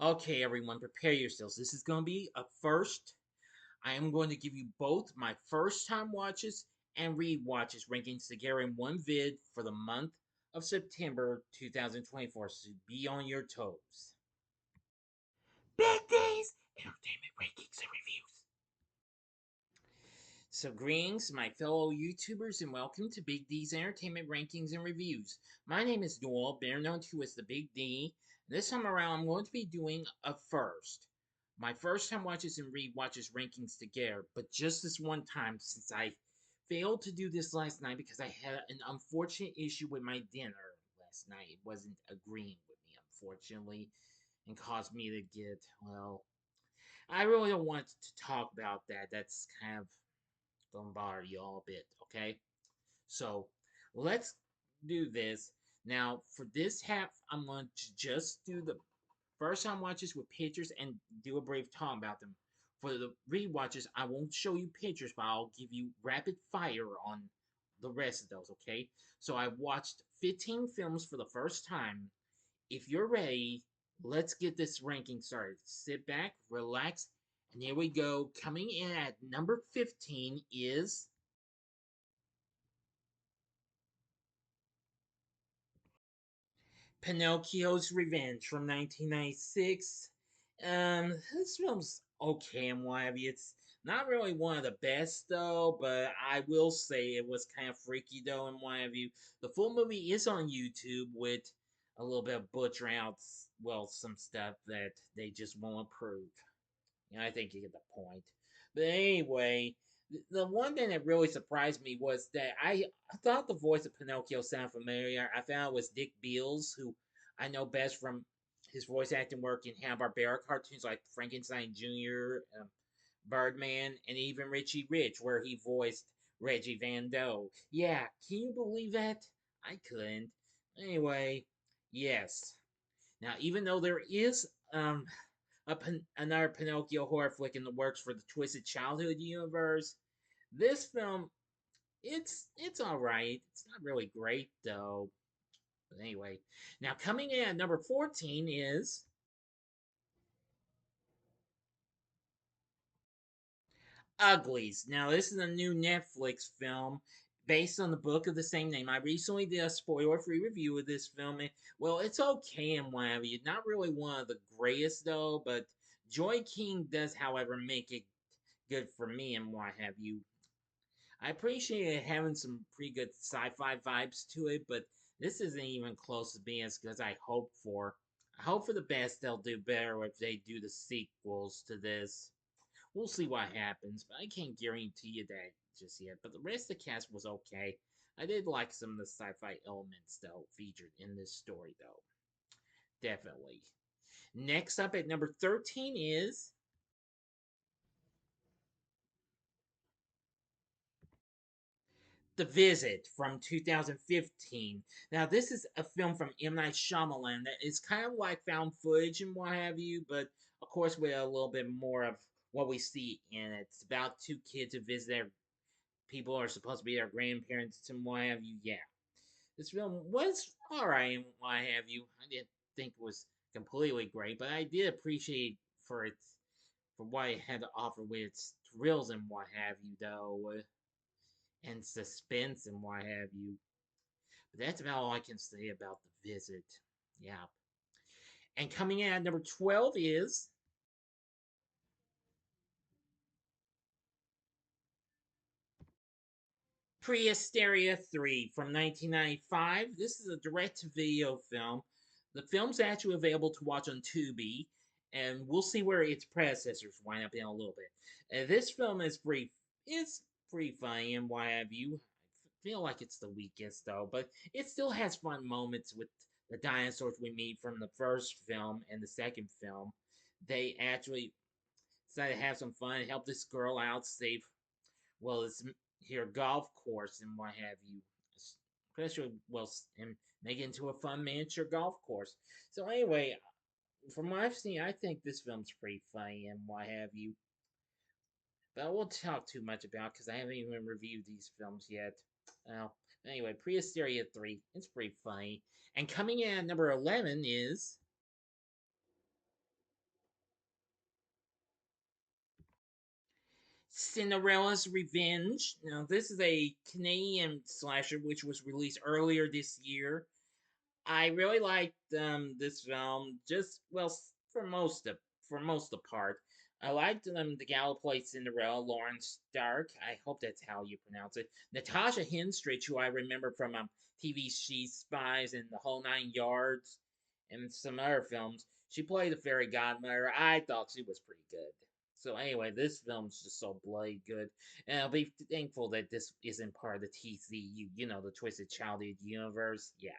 Okay, everyone, prepare yourselves. This is going to be a first. I am going to give you both my first time watches and re-watches rankings together in one vid for the month of September 2024. So be on your toes. Big D's Entertainment Rankings and Reviews. So, greetings, my fellow YouTubers, and welcome to Big D's Entertainment Rankings and Reviews. My name is Noel, better known to as the Big D. This time around, I'm going to be doing a first. My first time watches and re-watches rankings together, but just this one time since I failed to do this last night because I had an unfortunate issue with my dinner last night. It wasn't agreeing with me, unfortunately, and caused me to get, well, I really don't want to talk about that. That's kind of bombard you all a bit, okay? So let's do this. Now, for this half, I'm going to just do the first time watches with pictures and do a brief talk about them. For the re-watches, I won't show you pictures, but I'll give you rapid fire on the rest of those, okay? So I watched 15 films for the first time. If you're ready, let's get this ranking started. Sit back, relax, and here we go. Coming in at number 15 is Pinocchio's Revenge from 1996. This film's okay and what have you. It's not really one of the best though, but I will say it was kind of freaky though and what have you. The full movie is on YouTube with a little bit of butchering out, well, some stuff that they just won't approve. I think you get the point. But anyway, the one thing that really surprised me was that I thought the voice of Pinocchio sounded familiar. I found it was Dick Beals, who I know best from his voice acting work in Hanna-Barbera cartoons like Frankenstein Jr., Birdman, and even Richie Rich, where he voiced Reggie Van Doe. Yeah, can you believe that? I couldn't. Anyway, yes. Now, even though there is another Pinocchio horror flick in the works for the Twisted Childhood universe. This film, it's all right. It's not really great though. But anyway, now coming in at number 14 is Uglies. Now this is a new Netflix film based on the book of the same name. I recently did a spoiler-free review of this film, and well, it's okay and what have you. Not really one of the greatest though, but Joy King does, however, make it good for me and what have you. I appreciate it having some pretty good sci-fi vibes to it, but this isn't even close to being as good as I hoped for. I hope for the best they'll do better if they do the sequels to this. We'll see what happens, but I can't guarantee you that just yet. But the rest of the cast was okay. I did like some of the sci-fi elements though featured in this story though. Definitely. Next up at number 13 is The Visit from 2015. Now, this is a film from M. Night Shyamalan that is kind of like found footage and what have you, but of course with a little bit more of what we see in it. It's about two kids who visit their people who are supposed to be their grandparents and what have you. Yeah, this film was alright and what have you. I didn't think it was completely great, but I did appreciate for its for what it had to offer with its thrills and what have you, though, and suspense and what have you. But that's about all I can say about The Visit. Yeah. And coming in at number 12 is Prehysteria 3 from 1995. This is a direct to video film. The film's actually available to watch on Tubi, and we'll see where its predecessors wind up in a little bit. This film is brief. It's pretty funny and what have you. I feel like it's the weakest though, but it still has fun moments with the dinosaurs we meet from the first film and the second film. They actually decided to have some fun and help this girl out, save, well, it's here golf course and what have you. Especially, well, and make it into a fun miniature golf course. So anyway, from what I've seen, I think this film's pretty funny and what have you. But I won't talk too much about because I haven't even reviewed these films yet. Well, anyway, Prehysteria 3, it's pretty funny. And coming in at number 11 is Cinderella's Revenge. Now, this is a Canadian slasher which was released earlier this year. I really liked this film. Just well, for most of the part, I liked the gal who played Cinderella, Lauren Stark. I hope that's how you pronounce it. Natasha Henstridge, who I remember from TV She Spies and The Whole Nine Yards, and some other films. She played the fairy godmother. I thought she was pretty good. So anyway, this film's just so bloody good, and I'll be thankful that this isn't part of the TCU, the Twisted Childhood universe. Yeah.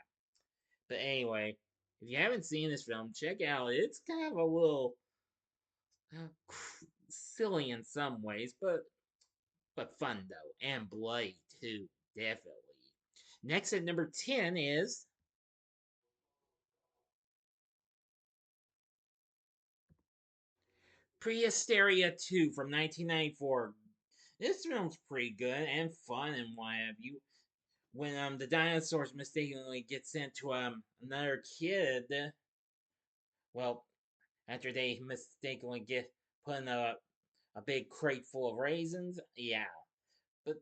But anyway, if you haven't seen this film, check it out. It's kind of a little silly in some ways, but fun though, and bloody too, definitely. Next at number 10 is Prehysteria 2 from 1994. This film's pretty good and fun and what have you. When the dinosaurs mistakenly get sent to another kid, well, after they mistakenly get put in a big crate full of raisins. Yeah, but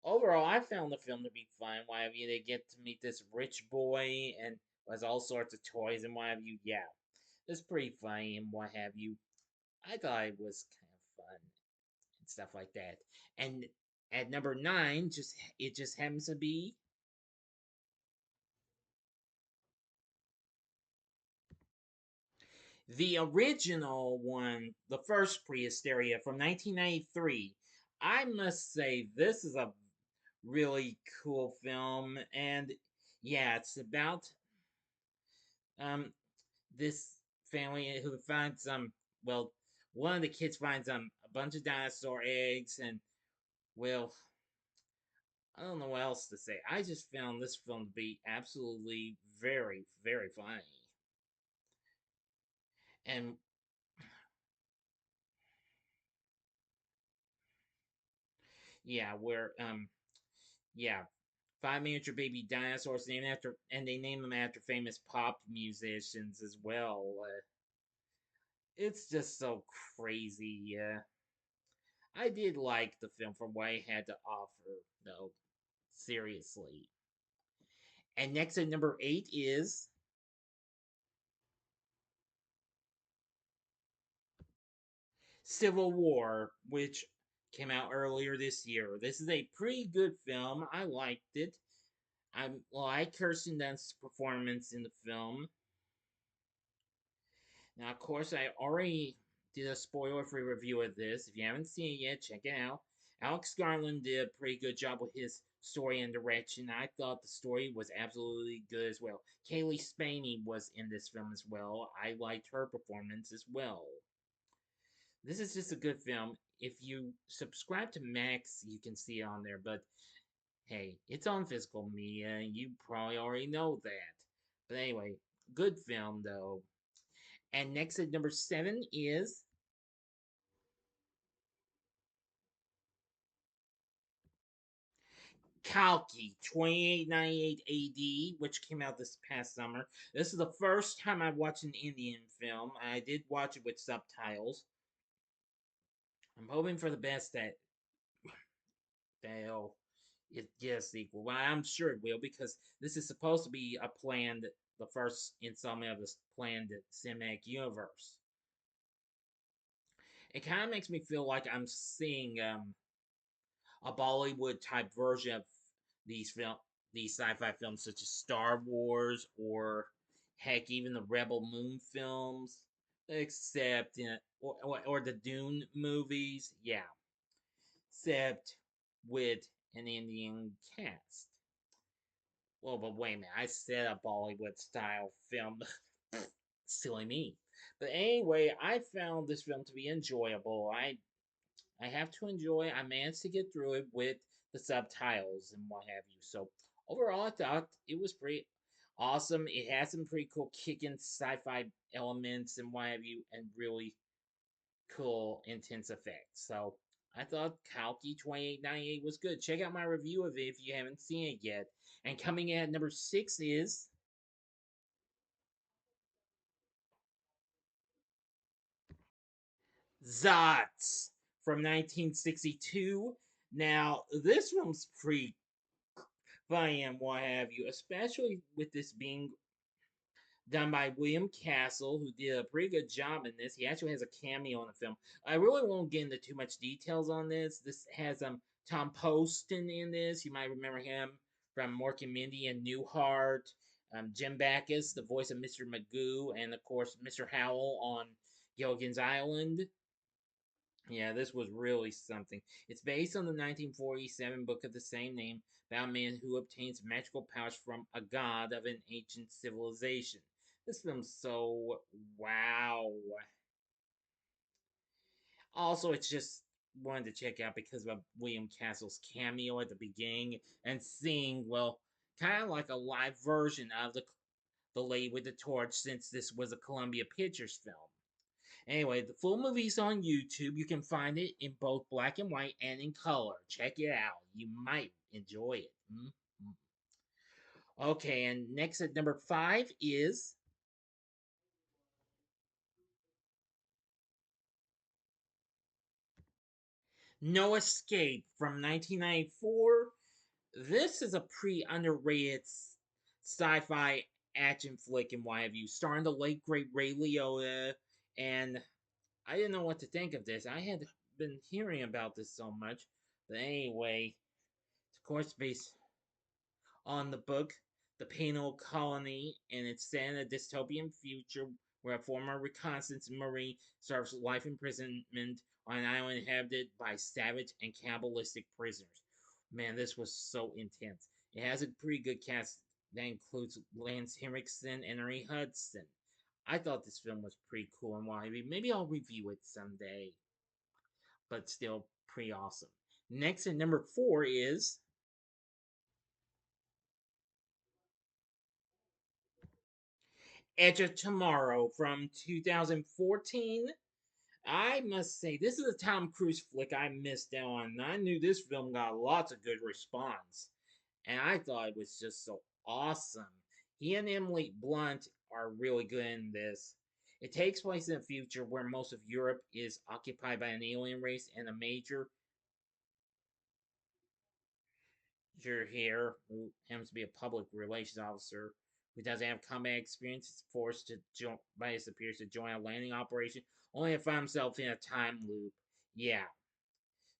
overall, I found the film to be fun. Why have you? They get to meet this rich boy and has all sorts of toys and what have you. Yeah, it's pretty funny and what have you. I thought it was kind of fun and stuff like that. And at number nine, just happens to be the original one, the first Prehysteria from 1993. I must say, this is a really cool film, and yeah, it's about um this family who finds well, one of the kids finds a bunch of dinosaur eggs, and well, I don't know what else to say. I just found this film to be absolutely very, very funny. And yeah, where yeah, five miniature baby dinosaurs named after, and they name them after famous pop musicians as well. It's just so crazy. I did like the film for what it had to offer, though. Seriously. And next at number 8 is Civil War, which came out earlier this year. This is a pretty good film. I liked it. I like Kirsten Dunst's performance in the film. Now, of course, I already did a spoiler-free review of this. If you haven't seen it yet, check it out. Alex Garland did a pretty good job with his story and direction. I thought the story was absolutely good as well. Kaylee Spaney was in this film as well. I liked her performance as well. This is just a good film. If you subscribe to Max, you can see it on there. But hey, it's on physical media, and you probably already know that. But anyway, good film though. And next at number 7 is Kalki 2898 AD, which came out this past summer. This is the first time I watched an Indian film. I did watch it with subtitles. I'm hoping for the best that it get a sequel. Well, I'm sure it will because this is supposed to be the first installment of this planned cinematic universe. It kind of makes me feel like I'm seeing a Bollywood type version of these film these sci-fi films such as Star Wars or heck even the Rebel Moon films, except or the Dune movies, yeah, except with an Indian cast. Well, but wait a minute, I said a Bollywood style film. Silly me. But anyway, I found this film to be enjoyable. I have to enjoy. I managed to get through it with the subtitles and what have you. So overall, I thought it was pretty awesome. It had some pretty cool kicking sci-fi elements and what have you, and really cool intense effects. So I thought Kalki 2898 was good. Check out my review of it if you haven't seen it yet. And coming in at number 6 is Zots from 1962. Now, this film's pretty funny and what have you, especially with this being done by William Castle, who did a pretty good job in this. He actually has a cameo in the film. I really won't get into too much details on this. This has Tom Poston in this. You might remember him from Mork and Mindy and Newhart. Jim Backus, the voice of Mr. Magoo, and of course Mr. Howell on Gilligan's Island. Yeah, this was really something. It's based on the 1947 book of the same name about a man who obtains magical powers from a god of an ancient civilization. This film's so wow. Also, it's just wanted to check out because of William Castle's cameo at the beginning and seeing, well, kind of like a live version of the Lady with the Torch since this was a Columbia Pictures film. Anyway, the full movie's on YouTube. You can find it in both black and white and in color. Check it out. You might enjoy it. Okay, and next at number 5 is No Escape from 1994. This is a pretty underrated sci-fi action flick and what have you, starring the late great Ray Liotta, and I didn't know what to think of this. I had been hearing about this so much, but anyway, of course, based on the book The Penal Colony, and it's set in a dystopian future where a former reconnaissance marine serves life imprisonment on an island inhabited by savage and cannibalistic prisoners. Man, this was so intense. It has a pretty good cast that includes Lance Henriksen and Ernie Hudson. I thought this film was pretty cool and why maybe I'll review it someday, but still pretty awesome. Next at number 4 is Edge of Tomorrow from 2014. I must say, this is a Tom Cruise flick I missed out on. I knew this film got lots of good response, and I thought it was just so awesome. He and Emily Blunt are really good in this. It takes place in a future where most of Europe is occupied by an alien race, and a major here, who happens to be a public relations officer who doesn't have combat experience, is forced to join by his superiors to join a landing operation, only to find himself in a time loop. Yeah,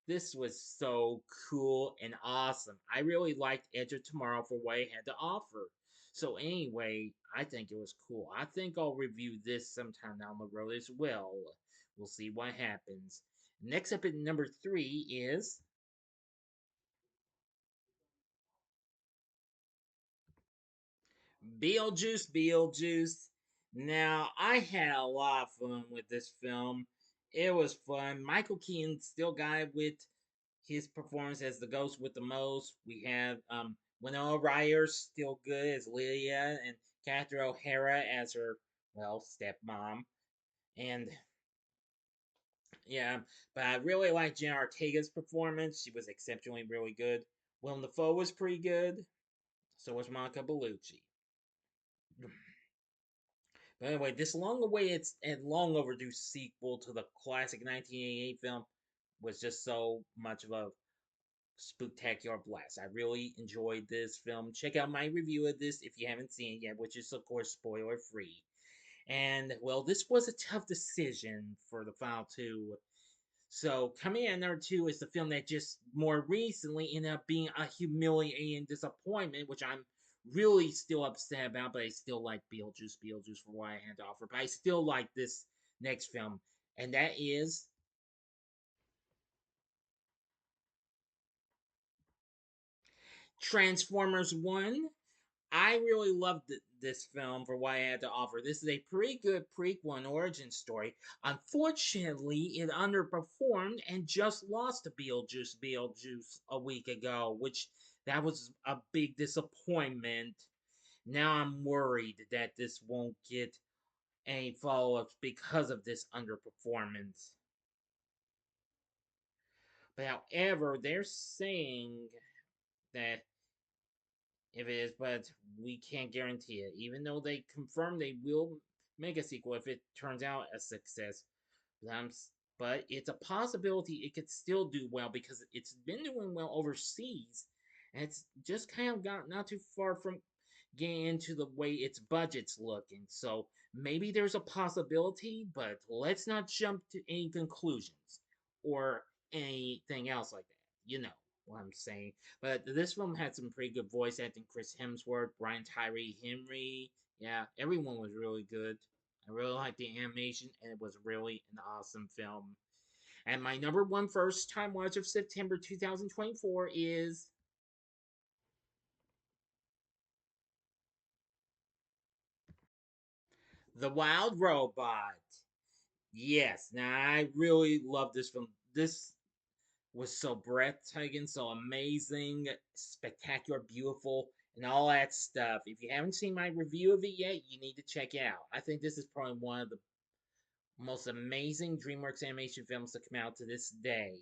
this was so cool and awesome. I really liked Edge of Tomorrow for what it had to offer. So anyway, I think it was cool. I think I'll review this sometime down the road as well. We'll see what happens. Next up at number 3 is Beetlejuice, Beetlejuice. Now, I had a lot of fun with this film. It was fun. Michael Keaton still got it with his performance as the ghost with the most. We have Winona Ryder still good as Lydia, and Catherine O'Hara as her, well, stepmom. And yeah, but I really liked Jenna Ortega's performance. She was exceptionally really good. Willem Dafoe was pretty good. So was Monica Bellucci. But anyway, this long awaited and long overdue sequel to the classic 1988 film was just so much of a spectacular blast. I really enjoyed this film. Check out my review of this if you haven't seen it yet, which is, of course, spoiler free. And, well, this was a tough decision for the final two. So, coming in at number 2 is the film that just more recently ended up being a humiliating disappointment, which I'm really still upset about, but I still like Beetlejuice for what I had to offer. But I still like this next film, and that is Transformers 1. I really loved this film for what I had to offer. This is a pretty good prequel and origin story. Unfortunately, it underperformed and just lost to Beetlejuice a week ago, which that was a big disappointment. Now I'm worried that this won't get any follow-ups because of this underperformance. But however, they're saying that if it is, but we can't guarantee it. Even though they confirm they will make a sequel if it turns out a success. But, but it's a possibility it could still do well because it's been doing well overseas, and it's just kind of got not too far from getting into the way its budget's looking. So maybe there's a possibility, but let's not jump to any conclusions or anything else like that. You know what I'm saying. But this film had some pretty good voice acting. Chris Hemsworth, Brian Tyree Henry. Yeah, everyone was really good. I really liked the animation, and it was really an awesome film. And my number one first time watch of September 2024 is The Wild Robot. Yes, now I really love this film. This was so breathtaking, so amazing, spectacular, beautiful, and all that stuff. If you haven't seen my review of it yet, you need to check it out. I think this is probably one of the most amazing DreamWorks animation films to come out to this day.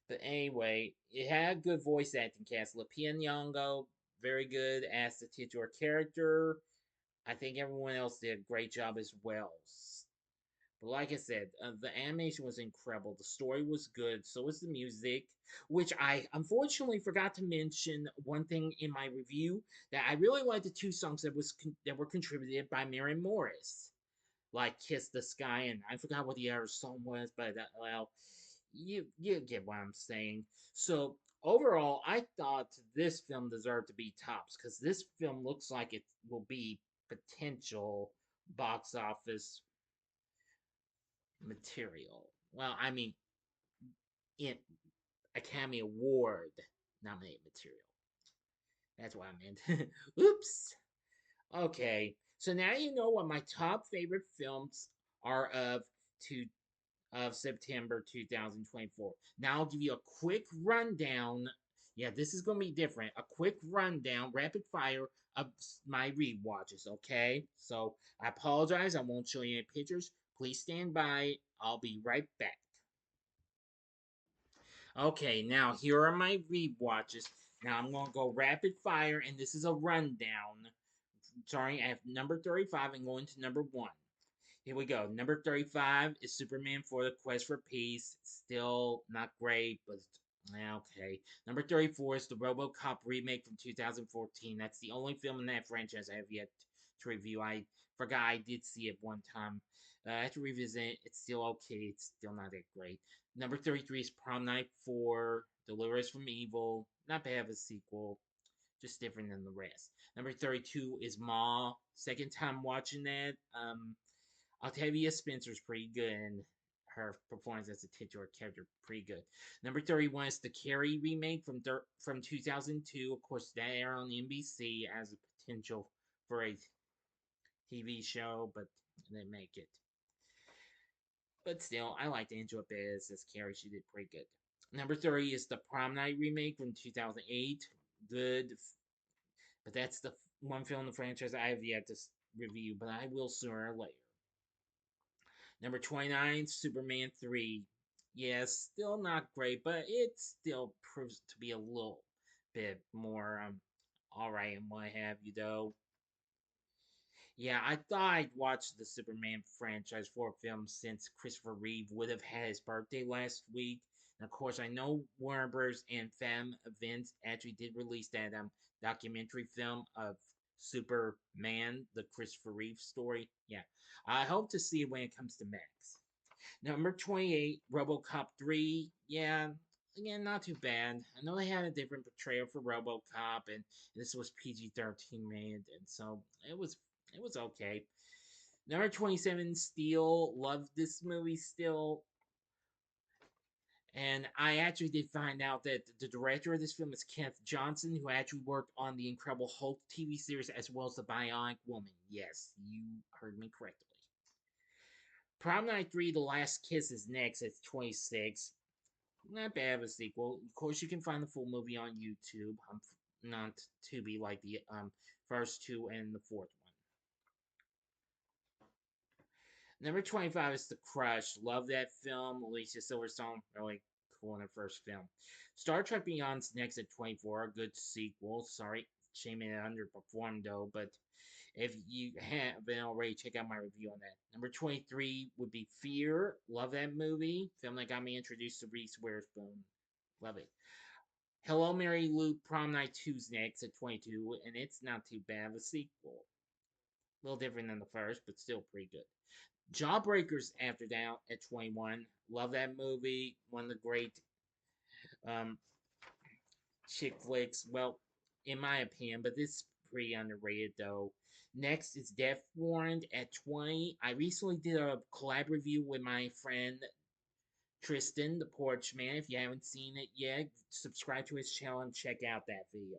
But anyway, it had a good voice acting cast. Lupita Nyong'o, very good as the titular character. I think everyone else did a great job as well. But like I said, the animation was incredible. The story was good. So was the music, which I unfortunately forgot to mention one thing in my review that I really liked the two songs that were contributed by Maren Morris, like "Kiss the Sky" and I forgot what the other song was, but well, you get what I'm saying. So overall, I thought this film deserved to be tops because this film looks like it will be potential box office material. Well, I mean, in Academy Award nominated material. That's what I meant. Oops. Okay, so now you know what my top favorite films are two, of September 2024. Now I'll give you a quick rundown. Yeah, this is going to be different. A quick rundown, rapid fire of my rewatches, okay? So I apologize, I won't show you any pictures. Please stand by. I'll be right back. Okay, now here are my rewatches. Now I'm gonna go rapid fire, and this is a rundown. Sorry, I have number 35 and going to number 1. Here we go. Number 35 is Superman for the Quest for Peace. Still not great, but okay. Number 34 is the RoboCop remake from 2014. That's the only film in that franchise I have yet to review. I forgot I did see it one time. I have to revisit it. It's still okay. It's still not that great. Number 33 is Prom Night 4, Deliver Us from Evil. Not bad of a sequel, just different than the rest. Number 32 is Ma. Second time watching that. Octavia Spencer's pretty good, and her performance as a titular character pretty good. Number 31 is the Carrie remake from 2002. Of course, that aired on NBC as a potential for a TV show, but they didn't make it. But still, I liked Angela Bassett as Carrie. She did pretty good. Number 30 is the Prom Night remake from 2008. Good, but that's the one film in the franchise I have yet to review, but I will sooner or later. Number 29, Superman 3. Yes, still not great, but it still proves to be a little bit more alright and what have you, though. Yeah, I thought I'd watch the Superman franchise for films since Christopher Reeve would have had his birthday last week. And of course, I know Warner Bros. And Fam Events actually did release that documentary film of Superman, the Christopher Reeve story. Yeah, I hope to see it when it comes to Max. Number 28, Robocop 3. Yeah, again, not too bad. I know they had a different portrayal for Robocop, and this was PG-13 made, and so it was okay. Number 27, Steel. Love this movie still. And I actually did find out that the director of this film is Kenneth Johnson, who actually worked on the Incredible Hulk TV series as well as the Bionic Woman. Yes, you heard me correctly. Prom Night 3, The Last Kiss is next at 26. Not bad of a sequel. Of course, you can find the full movie on YouTube. Not to be like the first two and the fourth one. Number 25 is The Crush. Love that film. Alicia Silverstone, really cool in her first film. Star Trek Beyond's next at 24. A good sequel. Sorry, shame it underperformed though, but If you haven't already, check out my review on that. Number 23 would be Fear. Love that movie. Film that got me introduced to Reese Witherspoon. Love it. Hello, Mary Lou. Prom Night 2's next at 22, and it's not too bad of a sequel. A little different than the first, but still pretty good. Jawbreakers after that at 21. Love that movie. One of the great um, chick flicks. Well, in my opinion, but this is pretty underrated though. Next is Death Warrant at 20. I recently did a collab review with my friend Tristan, the Porch Man. If you haven't seen it yet, subscribe to his channel and check out that video.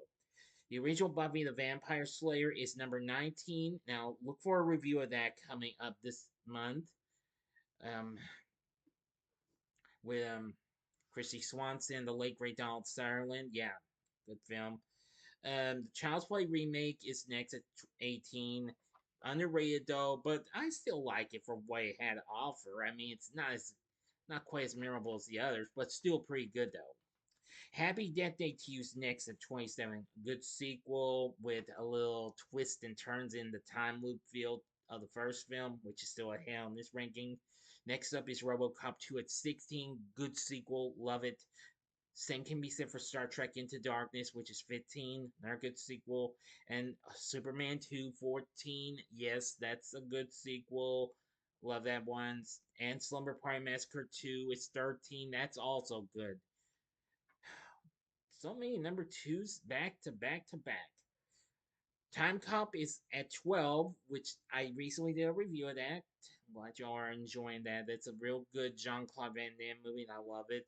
The original Buffy the Vampire Slayer is number 19. Now, look for a review of that coming up this month. Um, with Christy Swanson, the late great Donald Sutherland. Yeah, good film. The Child's Play remake is next at 18. Underrated though, but I still like it for what it had to offer. I mean, it's not quite as memorable as the others, but still pretty good though. Happy Death Day to You's next at 27. Good sequel with a little twist and turns in the time loop field of the first film, which is still ahead on this ranking. Next up is RoboCop 2 at 16. Good sequel, love it. Same can be said for Star Trek Into Darkness, which is 15, another good sequel. And Superman 2, 14. Yes, that's a good sequel. Love that one. And Slumber Party Massacre 2 is 13. That's also good. So many number twos back to back to back. Time Cop is at 12, which I recently did a review of that. Glad y'all are enjoying that. That's a real good Jean Claude Van Damme movie, and I love it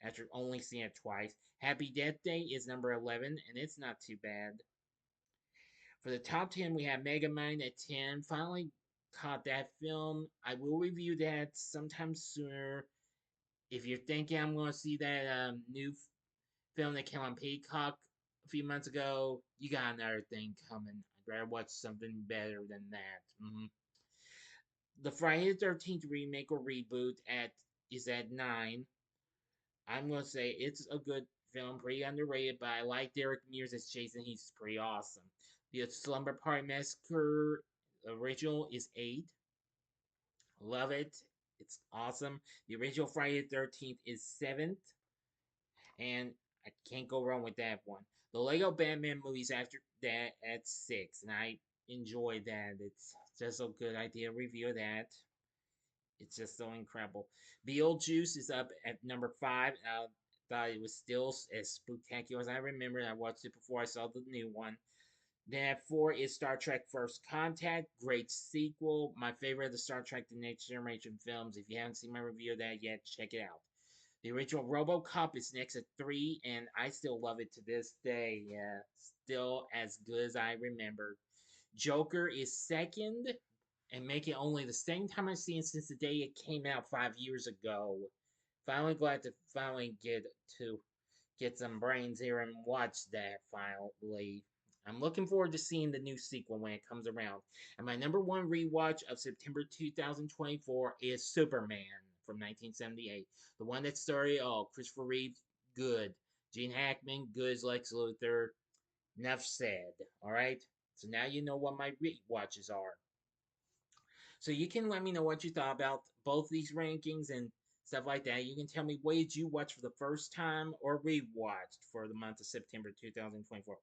after only seeing it twice. Happy Death Day is number 11, and it's not too bad. For the top 10, we have Megamind at 10. Finally caught that film. I will review that sometime sooner. If you're thinking I'm going to see that new film that came on Peacock a few months ago, you got another thing coming. I'd rather watch something better than that. The Friday the 13th remake or reboot is at 9. I'm gonna say it's a good film, pretty underrated, but I like Derek Mears as Jason. He's pretty awesome. The Slumber Party Massacre original is 8. Love it. It's awesome. The original Friday the 13th is 7th. And I can't go wrong with that one. The Lego Batman movies after that at 6. And I enjoy that. It's just a good idea review of that. It's just so incredible. Beetlejuice is up at number 5. I thought it was still as spectacular as I remember. I watched it before I saw the new one. Then at 4 is Star Trek First Contact. Great sequel. My favorite of the Star Trek The Next Generation films. If you haven't seen my review of that yet, check it out. The original RoboCop is next at 3, and I still love it to this day. Yeah, still as good as I remember. Joker is second, and make it only the second time I've seen it since the day it came out 5 years ago. Finally glad to get some brains here and watch that finally. I'm looking forward to seeing the new sequel when it comes around. And my number one rewatch of September 2024 is Superman from 1978. The one that started all. Christopher Reeve, good. Gene Hackman, good as Lex Luthor. Enough said. Alright? So now you know what my rewatches are. So you can let me know what you thought about both these rankings and stuff like that. You can tell me what did you watch for the first time or rewatched for the month of September 2024.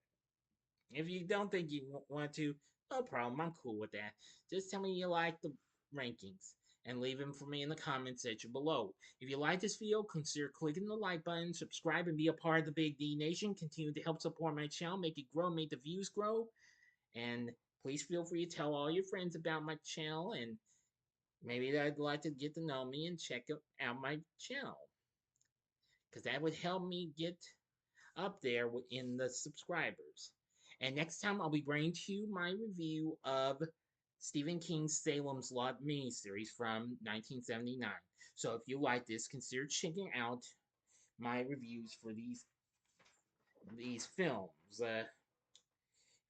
If you don't think you want to, no problem. I'm cool with that. Just tell me you like the rankings and leave them for me in the comment section below. If you like this video, consider clicking the like button, subscribe, and be a part of the Big D Nation. Continue to help support my channel, make it grow, make the views grow. And please feel free to tell all your friends about my channel, and maybe they'd like to get to know me and check out my channel. Because that would help me get up there in the subscribers. And next time I'll be bringing to you my review of Stephen King's Salem's Lot miniseries from 1979. So if you like this, consider checking out my reviews for these films. If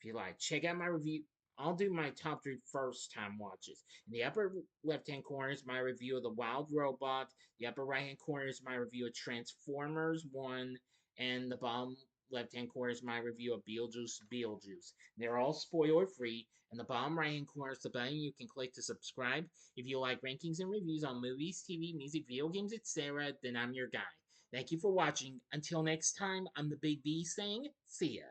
you like, check out my review. I'll do my top 3 first time watches. In the upper left hand corner is my review of The Wild Robot. The upper right hand corner is my review of Transformers 1. And the bottom left hand corner is my review of Beetlejuice. They're all spoiler free. In the bottom right hand corner is the button you can click to subscribe. If you like rankings and reviews on movies, TV, music, video games, etc., then I'm your guy. Thank you for watching. Until next time, I'm the Big B saying, see ya.